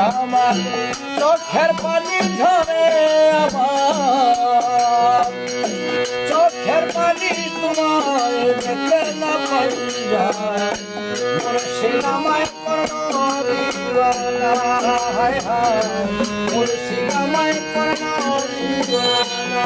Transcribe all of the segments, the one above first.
আমার চোখের পানি ঝরে আমার চোখের পানি তোমায় দেখতে না পাইয়া মুর্শিদ আমায় করলো দিওয়ানা হায় হায় মুর্শিদ আমায় করলো দিওয়ানা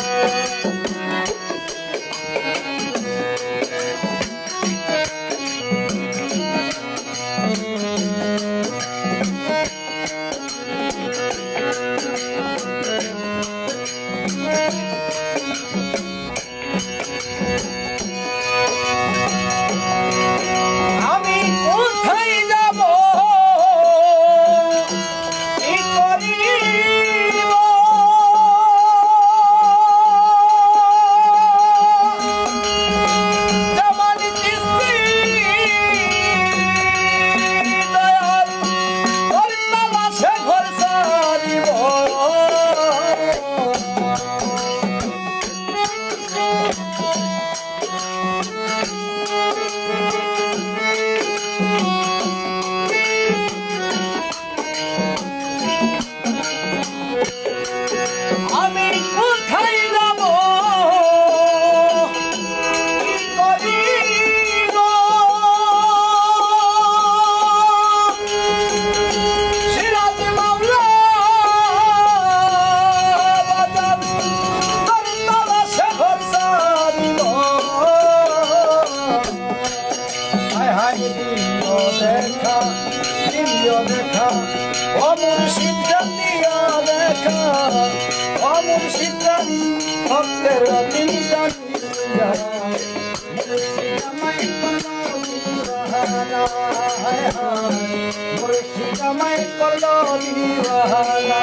দেখা ও মুর্শিদ জানিয়া দেখা ও মুর্শিদ জানি ভক্তের দিন জানিয়া মুর্শিদ আমায় করলো দিওয়ানা হায় হায় মুর্শিদ আমায় করলো দিওয়ানা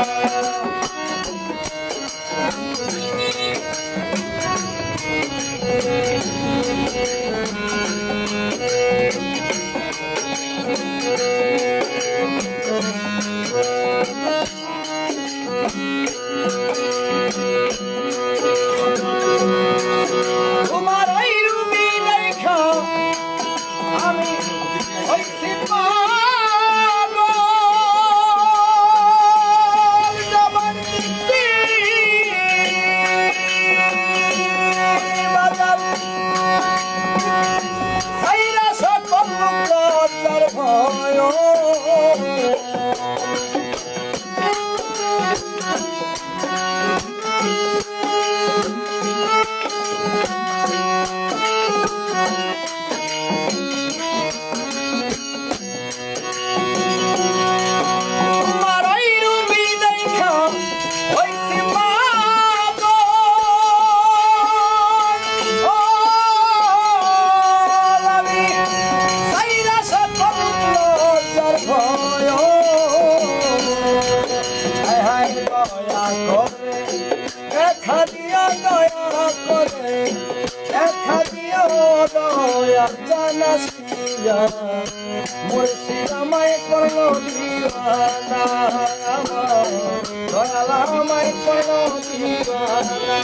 দেখা দিও দয়া করে দেখা দিও দয়া জানাসিয়া মুর্শিদ আমায় করলো দিওয়ানা আমার দয়াল আমায় করলো দিওয়ানা